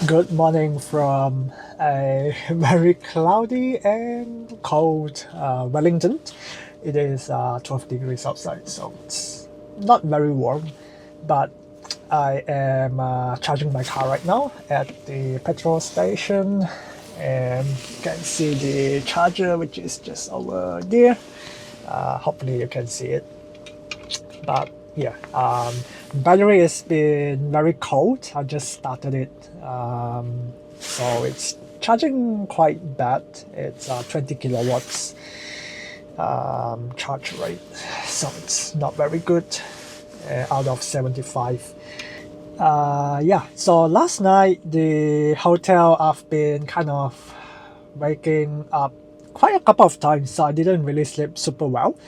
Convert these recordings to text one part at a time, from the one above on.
Good morning from a very cloudy and cold Wellington. It is 12 degrees outside, so it's not very warm, but I am charging my car right now at the petrol station, and you can see the charger, which is just over there. Hopefully you can see it. But yeah, battery has been very cold. I just started it, so it's charging quite bad. It's 20 kilowatts charge rate, so it's not very good out of 75. Yeah, so last night the hotel I've been kind of waking up quite a couple of times, so I didn't really sleep super well.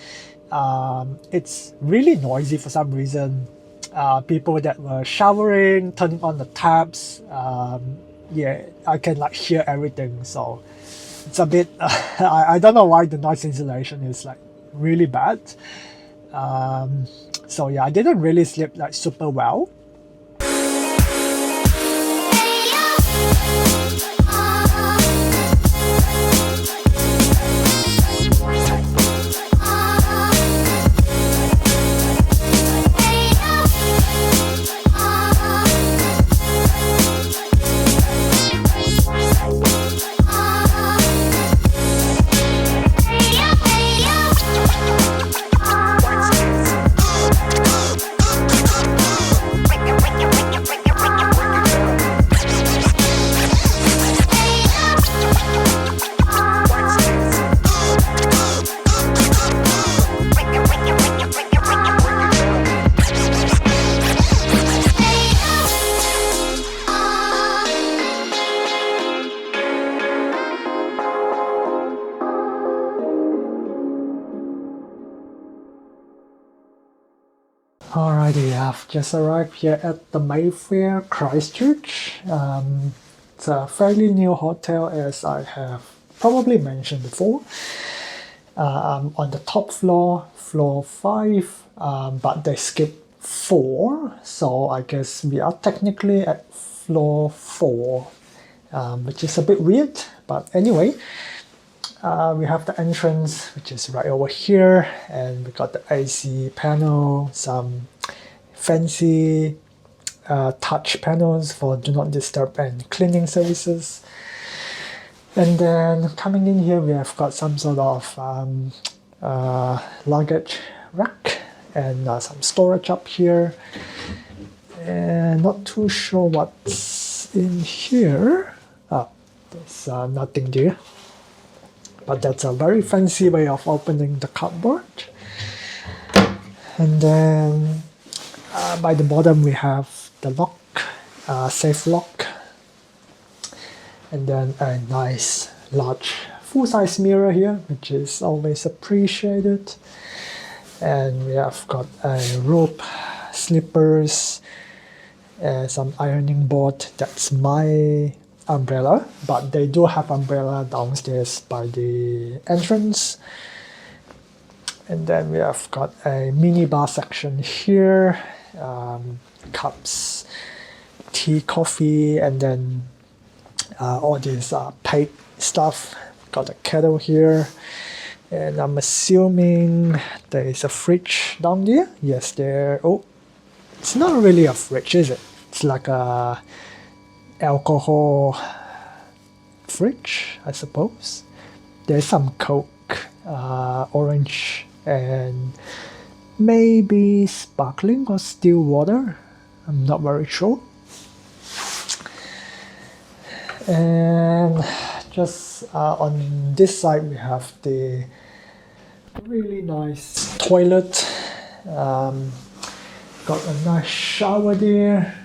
It's really noisy for some reason. People that were showering, turning on the taps. Yeah, I can like hear everything. So it's a bit. I don't know why the noise insulation is like really bad. So yeah, I didn't really sleep like super well. Alrighty, I've just arrived here at the Mayfair, Christchurch. It's a fairly new hotel, as I have probably mentioned before. I'm on the top floor, floor 5, but they skipped 4, so I guess we are technically at floor 4, which is a bit weird, but anyway. We have the entrance, which is right over here, and we got the AC panel, some fancy touch panels for do not disturb and cleaning services. And then coming in here, we have got some sort of luggage rack and some storage up here. And not too sure what's in here. There's nothing there. But that's a very fancy way of opening the cupboard. And then by the bottom we have the lock, safe lock. And then a nice large full-size mirror here, which is always appreciated. And we have got a rope, slippers, some ironing board. That's my umbrella, but they do have umbrella downstairs by the entrance. And then we have got a mini bar section here, cups, tea, coffee, and then all this paid stuff. Got a kettle here, and I'm assuming there is a fridge down there. Yes, there. Oh, it's not really a fridge, is it? It's like a alcohol fridge, I suppose. There's some Coke, orange, and maybe sparkling or still water. I'm not very sure. And just on this side, we have the really nice toilet. Got a nice shower there.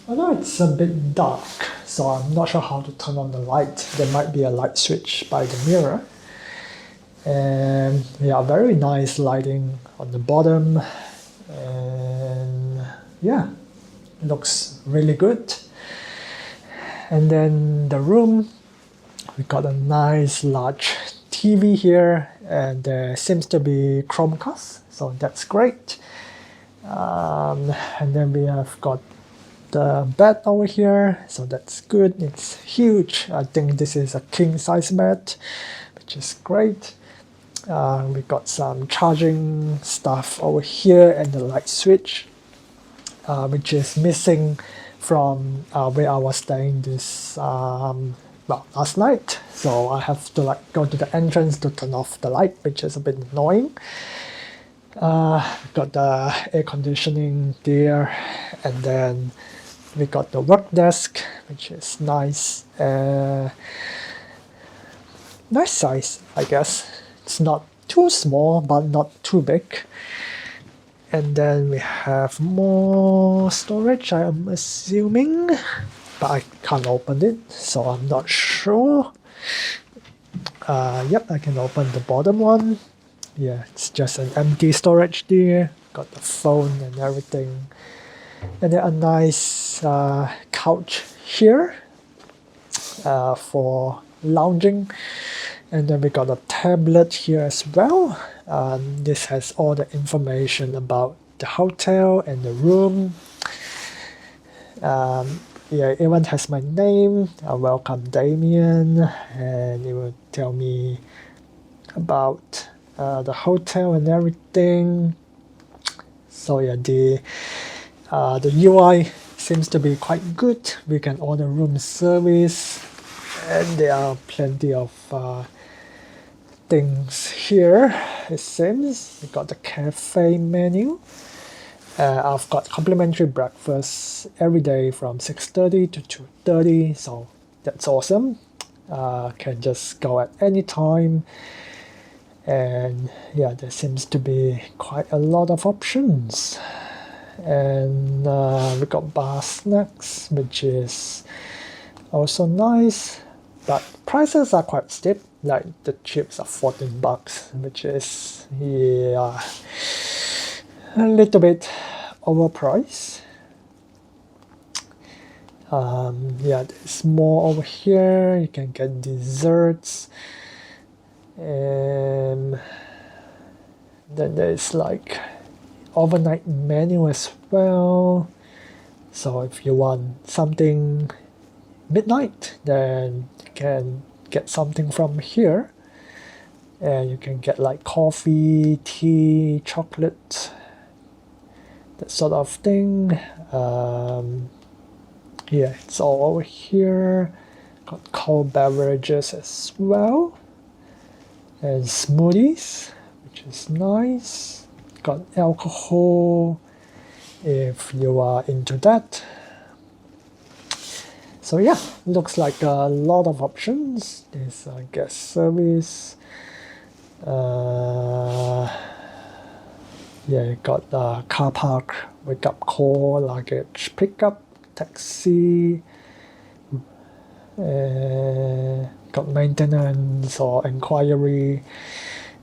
Although it's a bit dark, so I'm not sure how to turn on the light. There might be a light switch by the mirror. And yeah, very nice lighting on the bottom. And yeah, looks really good. And then the room, we got a nice large TV here, and there seems to be Chromecast, so that's great. And then we have got the bed over here, so that's good. It's huge. I think this is a king size bed, which is great. We got some charging stuff over here and the light switch, which is missing from where I was staying this last night. So I have to like go to the entrance to turn off the light, which is a bit annoying. Got the air conditioning there, and then we got the work desk, which is nice. Nice size, I guess. It's not too small, but not too big. And then we have more storage, I am assuming, but I can't open it, so I'm not sure. Yep, I can open the bottom one. Yeah, it's just an empty storage there. Got the phone and everything. And then a nice couch here for lounging. And then we got a tablet here as well. This has all the information about the hotel and the room. Yeah, it even has my name. Welcome Damien, and it will tell me about the hotel and everything. So yeah, the UI seems to be quite good. We can order room service, and there are plenty of things here. It seems we got the cafe menu. I've got complimentary breakfast every day from 6:30 to 2:30, so that's awesome. Can just go at any time. And yeah, there seems to be quite a lot of options. And we got bar snacks, which is also nice, but prices are quite steep. Like the chips are $14, which is, yeah, a little bit overpriced. Yeah, there's more over here. You can get desserts. And then there's like overnight menu as well. So if you want something midnight, then you can get something from here. And you can get like coffee, tea, chocolate, that sort of thing. Yeah, it's all over here. Got cold beverages as well. And smoothies, which is nice. Got alcohol if you are into that. So yeah, looks like a lot of options. There's guest service. Yeah, you got car park, wake up call, luggage pickup, taxi. Got maintenance or enquiry.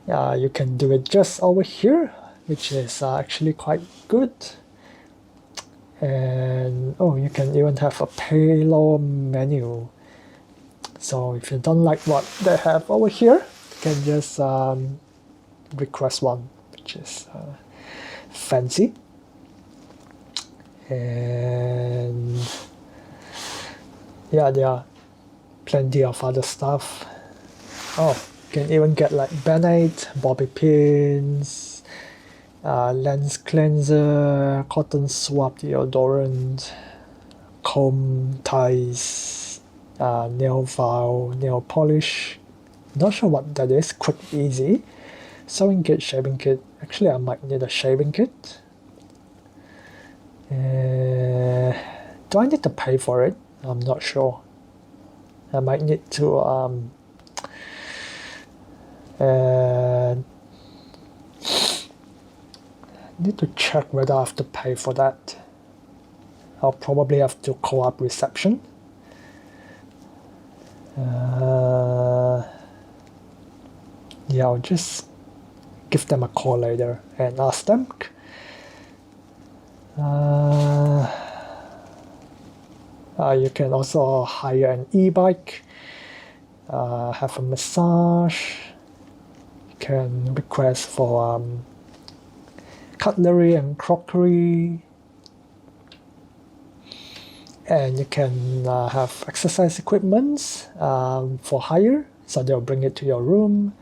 You can do it just over here, which is actually quite good. And oh, you can even have a payload menu. So if you don't like what they have over here, you can just request one, which is fancy. And yeah, there are plenty of other stuff. Oh, you can even get like Band-Aid, bobby pins, lens cleanser, cotton swab deodorant, comb ties, nail file, nail polish. Not sure what that is. Quick Easy, sewing kit, shaving kit. Actually, I might need a shaving kit. Do I need to pay for it? I'm not sure. I might need to need to check whether I have to pay for that. I'll probably have to call up reception. Yeah, I'll just give them a call later and ask them. You can also hire an e-bike, have a massage. You can request for cutlery and crockery. and you can have exercise equipment for hire, so they'll bring it to your room.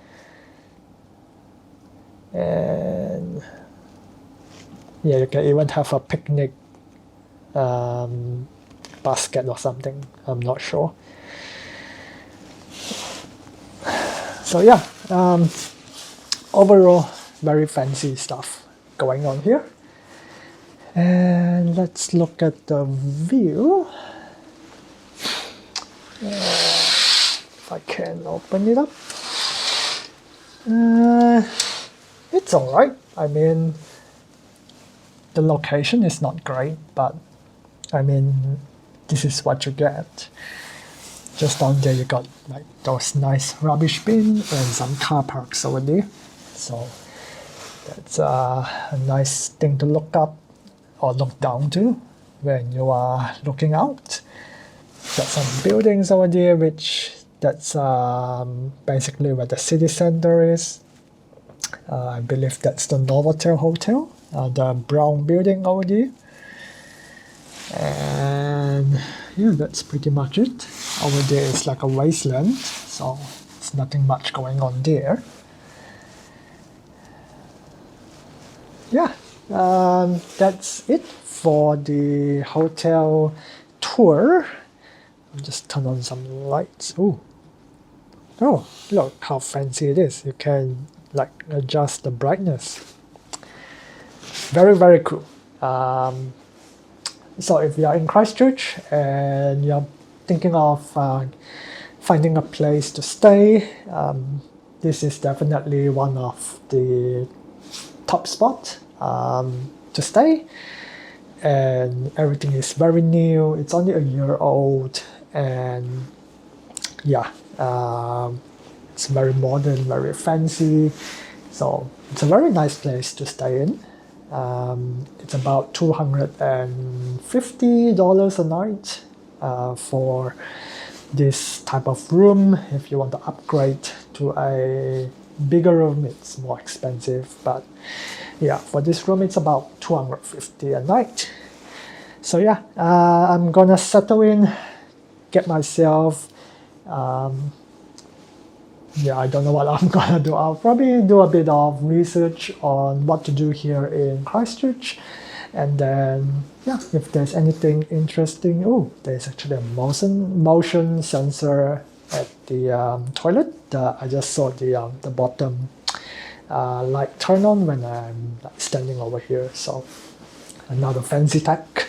And yeah, you can even have a picnic basket or something, I'm not sure. So yeah, overall very fancy stuff going on here. And let's look at the view. If I can open it up. It's alright. I mean, the location is not great, but I mean, this is what you get. Just down there you got like those nice rubbish bin and some car parks over there. So that's a nice thing to look up or look down to when you are looking out. Got some buildings over there, which that's basically where the city center is. I believe that's the Novotel Hotel, the brown building over there. And yeah, that's pretty much it. Over there is like a wasteland, so there's nothing much going on there. Yeah, that's it for the hotel tour. I'll just turn on some lights. Oh, look how fancy it is. You can like adjust the brightness. Very, very cool. So if you are in Christchurch and you're thinking of finding a place to stay, this is definitely one of the top spots to stay. And everything is very new. It's only a year old, and yeah, it's very modern, very fancy. So it's a very nice place to stay in. It's about $250 a night for this type of room. If you want to upgrade to a bigger room, it's more expensive, but yeah, for this room it's about $250 a night. So yeah, I'm gonna settle in, get myself yeah, I don't know what I'm gonna do. I'll probably do a bit of research on what to do here in Christchurch, and then yeah, if there's anything interesting. Oh, there's actually a motion sensor at the toilet. I just saw the bottom light turn on when I'm like, standing over here. So another fancy tech.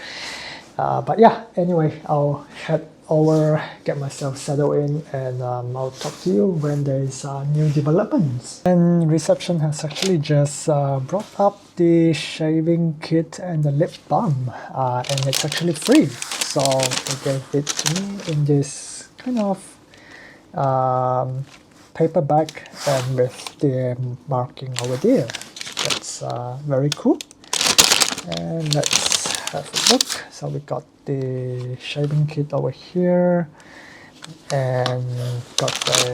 But yeah, anyway, I'll head over, get myself settled in, and I'll talk to you when there's new developments. And reception has actually just brought up the shaving kit and the lip balm, and it's actually free. So they gave it to me in this kind of paper bag and with the marking over there. That's very cool. And let's have a look. So we got the shaving kit over here, and got the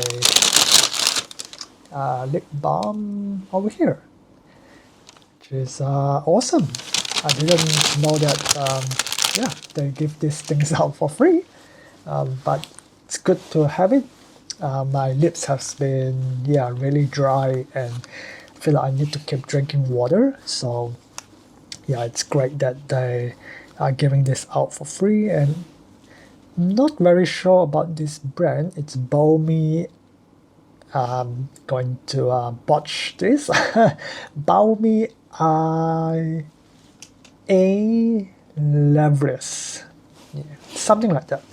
lip balm over here, which is awesome. I didn't know that yeah, they give these things out for free, but it's good to have it. My lips have been really dry, and I feel like I need to keep drinking water, so yeah, it's great that they are giving this out for free. And I'm not very sure about this brand. It's Balmy. Going to botch this. Balmy A Levres. Yeah, something like that.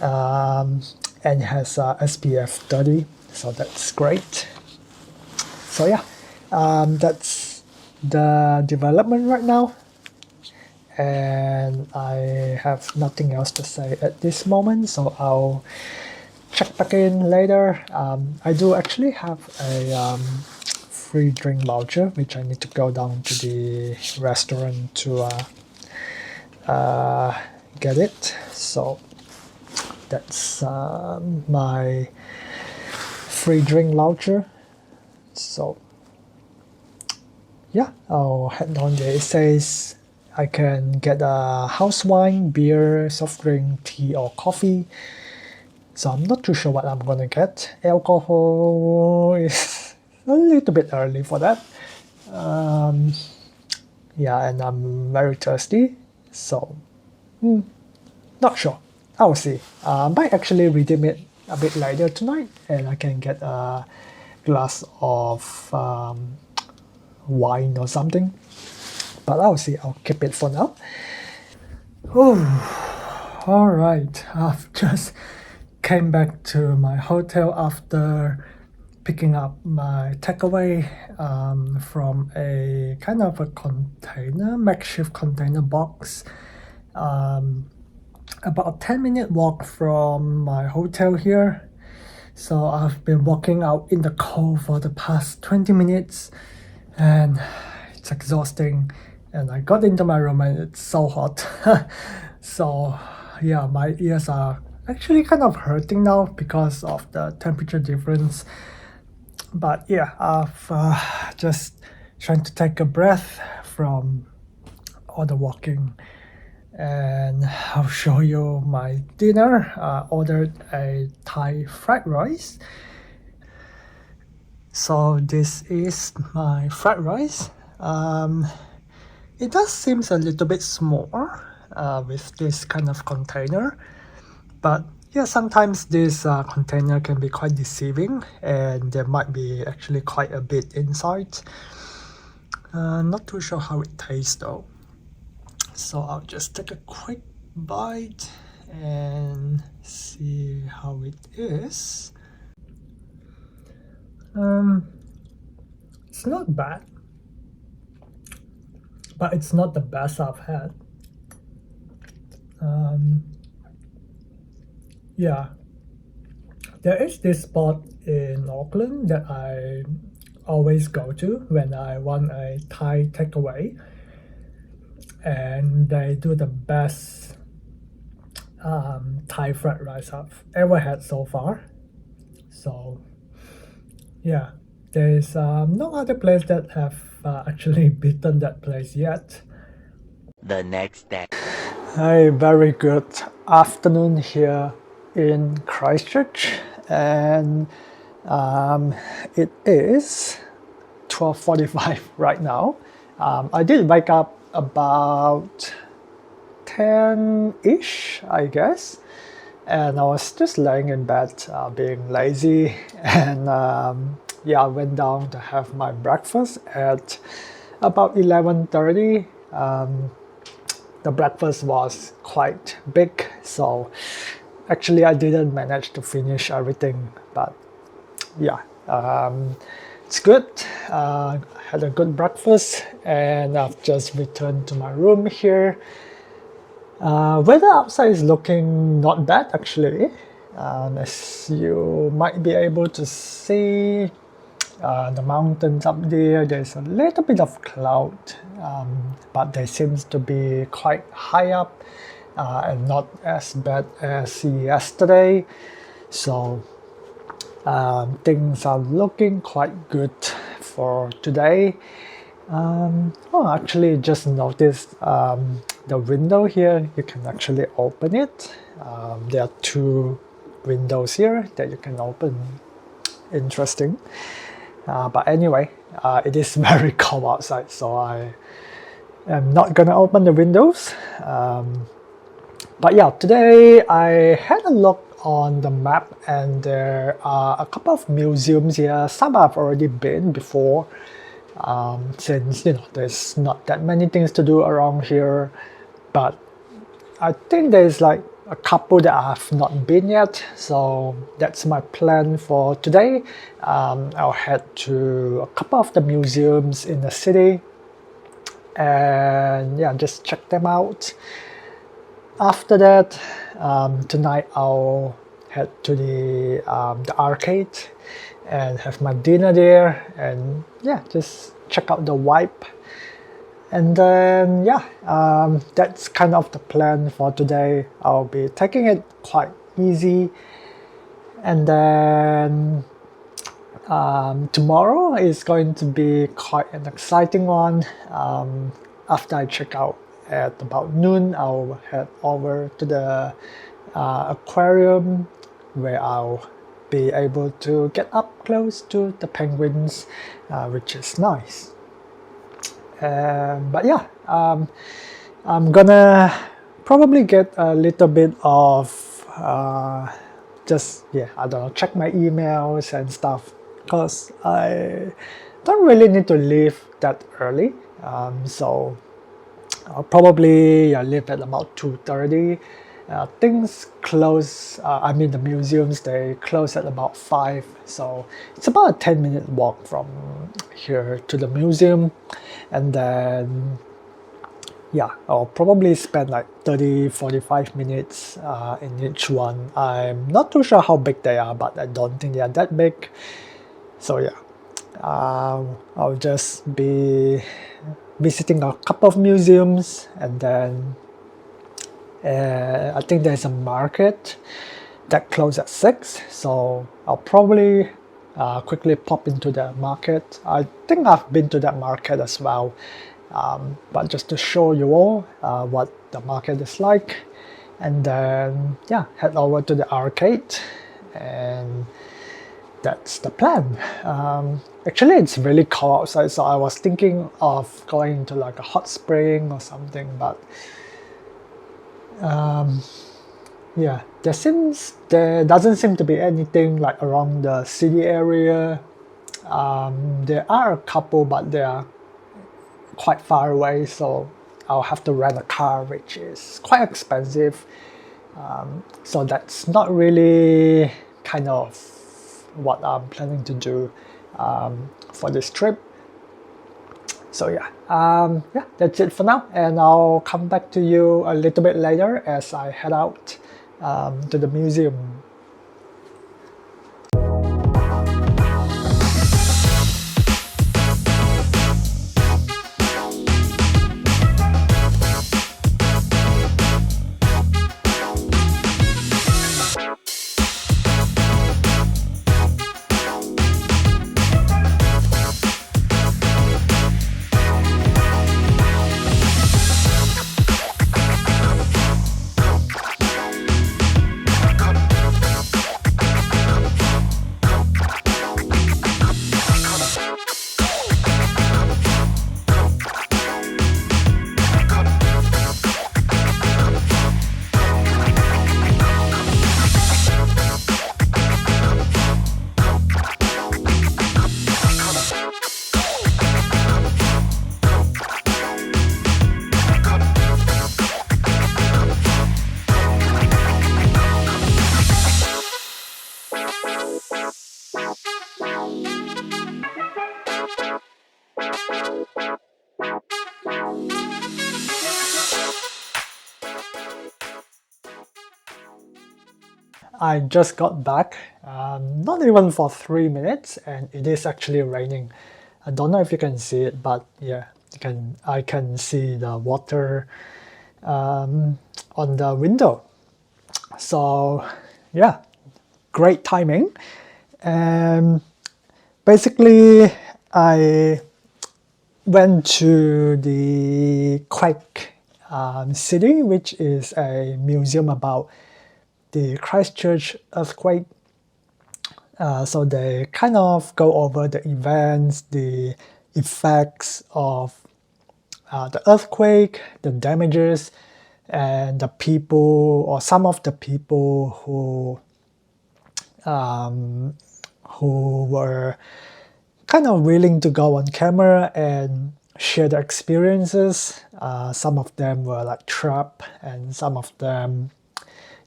And it has SPF 30, so that's great. So yeah, that's the development right now, and I have nothing else to say at this moment, so I'll check back in later. I do actually have a free drink voucher, which I need to go down to the restaurant to get it. So that's my free drink voucher. So yeah, I'll head on there. It says I can get a house wine, beer, soft drink, tea, or coffee. So I'm not too sure what I'm gonna get. Alcohol is a little bit early for that. Yeah, and I'm very thirsty, so not sure. I'll see. I might actually redeem it a bit later tonight, and I can get a glass of wine or something. But I'll see. I'll keep it for now. Oh, all right. I've just came back to my hotel after picking up my takeaway from a kind of a container, makeshift container box. About a 10-minute walk from my hotel here. So I've been walking out in the cold for the past 20 minutes and it's exhausting. And I got into my room and it's so hot. So yeah, my ears are actually kind of hurting now because of the temperature difference. But yeah, I've just trying to take a breath from all the walking, and I'll show you my dinner. Ordered a Thai fried rice. So this is my fried rice. It does seem a little bit small with this kind of container, but yeah, sometimes this container can be quite deceiving and there might be actually quite a bit inside. Not too sure how it tastes though. So I'll just take a quick bite and see how it is. It's not bad, but it's not the best I've had. Yeah, there is this spot in Auckland that I always go to when I want a Thai takeaway, and they do the best Thai fried rice I've ever had so far. So yeah, there's no other place that have actually beaten that place yet. The next day. A very good afternoon here in Christchurch, and it is 12:45 right now. I did wake up about 10-ish, I guess, and I was just laying in bed being lazy, and yeah, I went down to have my breakfast at about 11:30. The breakfast was quite big, so actually I didn't manage to finish everything, but yeah, it's good. Had a good breakfast and I've just returned to my room here. Weather outside is looking not bad actually. As you might be able to see, the mountains up there, there's a little bit of cloud, but they seems to be quite high up and not as bad as yesterday. So things are looking quite good for today. Actually just noticed the window here, you can actually open it. There are two windows here that you can open. Interesting. But anyway, it is very cold outside, so I am not gonna open the windows. But yeah, today I had a look on the map and there are a couple of museums here. Some I've already been before, since there's not that many things to do around here. But I think there's like a couple that I have not been yet, so that's my plan for today. I'll head to a couple of the museums in the city and yeah, just check them out. After that, tonight I'll head to the arcade and have my dinner there and yeah, just check out the vibe. And then yeah, that's kind of the plan for today. I'll be taking it quite easy, and then tomorrow is going to be quite an exciting one after I check out at about noon, I'll head over to the aquarium where I'll be able to get up close to the penguins, which is nice. But yeah, I'm gonna probably get a little bit of I don't know, check my emails and stuff, because I don't really need to leave that early. So I'll probably leave at about 2:30. Things close, the museums, they close at about 5, so it's about a 10-minute walk from here to the museum. And then I'll probably spend like 30-45 minutes in each one. I'm not too sure how big they are, but I don't think they are that big. So I'll just be visiting a couple of museums, and then I think there's a market that closes at 6, so I'll probably quickly pop into the market. I think I've been to that market as well, but just to show you all what the market is like, and then head over to the arcade, and that's the plan. Actually, it's really cold outside, so I was thinking of going to like a hot spring or something, but there doesn't seem to be anything like around the city area. There are a couple, but they are quite far away, so I'll have to rent a car, which is quite expensive. So that's not really kind of what I'm planning to do for this trip. So that's it for now, and I'll come back to you a little bit later as I head out to the museum. I just got back, not even for 3 minutes, and it is actually raining. I don't know if you can see it, but I can see the water on the window. So great timing. And basically I went to the Quake City, which is a museum about the Christchurch earthquake. So they kind of go over the events, the effects of the earthquake, the damages, and the people, or some of the people who were kind of willing to go on camera and share their experiences. Some of them were like trapped, and some of them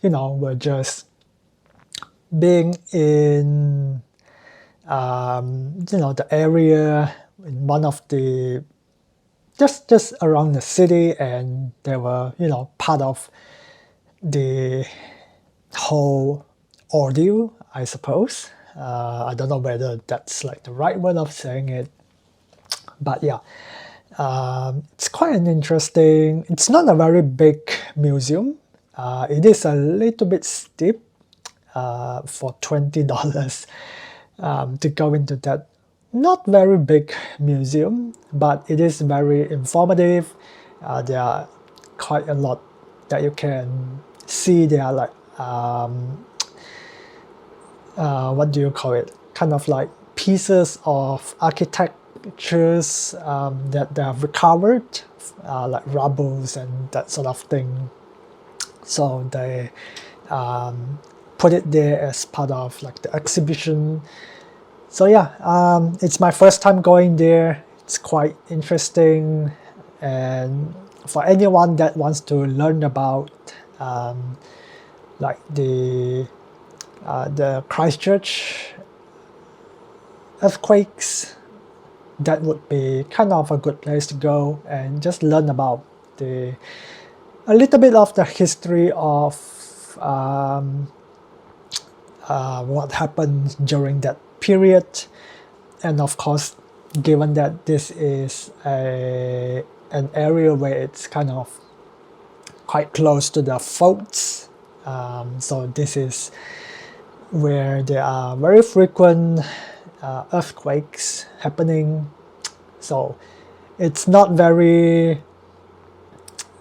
were just being in the area, in one of the just around the city, and they were part of the whole ordeal, I suppose. I don't know whether that's like the right word of saying it, but it's quite an interesting. It's not a very big museum. It is a little bit steep for $20 to go into that not very big museum, but it is very informative. There are quite a lot that you can see. There are like what do you call it? Kind of like pieces of architectures that they have recovered, like rubbles and that sort of thing. So they put it there as part of like the exhibition. So yeah, it's my first time going there. It's quite interesting, and for anyone that wants to learn about like the Christchurch earthquakes, that would be kind of a good place to go and just learn about a little bit of the history of what happened during that period. And of course, given that this is an area where it's kind of quite close to the faults, so this is where there are very frequent earthquakes happening. So it's not very,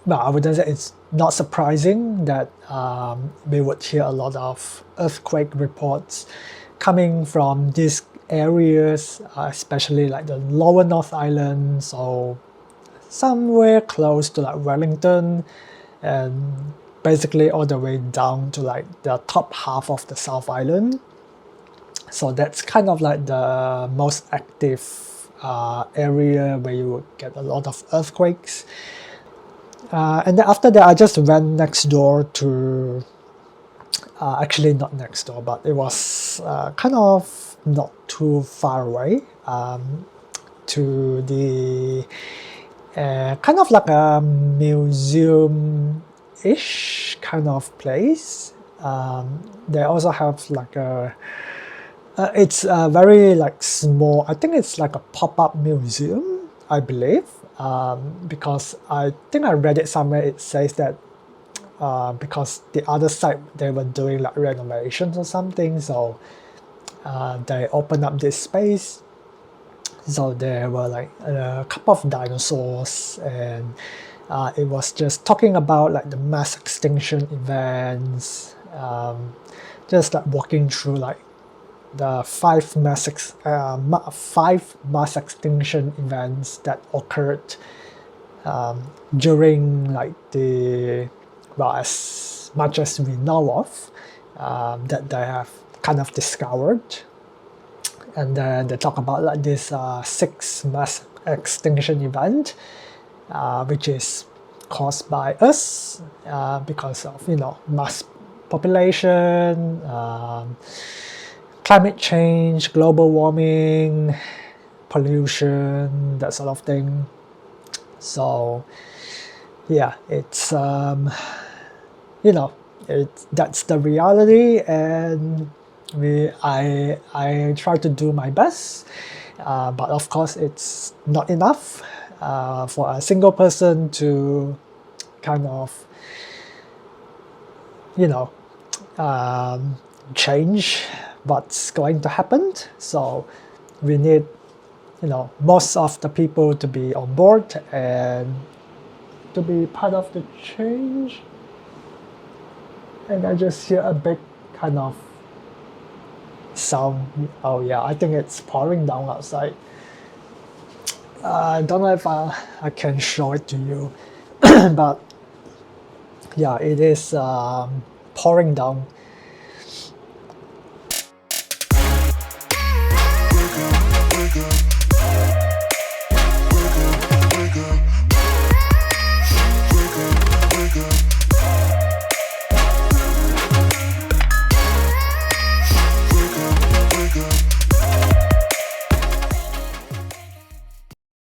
well, I wouldn't say it's not surprising that we would hear a lot of earthquake reports coming from these areas, especially like the lower North Island, so somewhere close to like Wellington, and basically all the way down to like the top half of the South Island. So that's kind of like the most active area where you would get a lot of earthquakes. And then after that, I just went next door to, actually not next door, but it was kind of not too far away, to the kind of like a museum-ish kind of place. They also have like a, it's a very like small, I think it's like a pop-up museum, I believe, because I think I read it somewhere, it says that because the other side, they were doing like renovations or something, so they opened up this space. So there were like a couple of dinosaurs, and it was just talking about like the mass extinction events, just like walking through like the five mass extinction events that occurred during like the, well, as much as we know of, that they have kind of discovered. And then they talk about like this sixth mass extinction event, which is caused by us because of, you know, mass population, climate change, global warming, pollution, that sort of thing. So yeah, it's you know, that's the reality, and I try to do my best, but of course it's not enough for a single person to kind of, you know, change what's going to happen. So we need, you know, most of the people to be on board and to be part of the change. And I just hear a big kind of sound. Oh yeah, I think it's pouring down outside. I don't know if I can show it to you, but yeah, it is pouring down.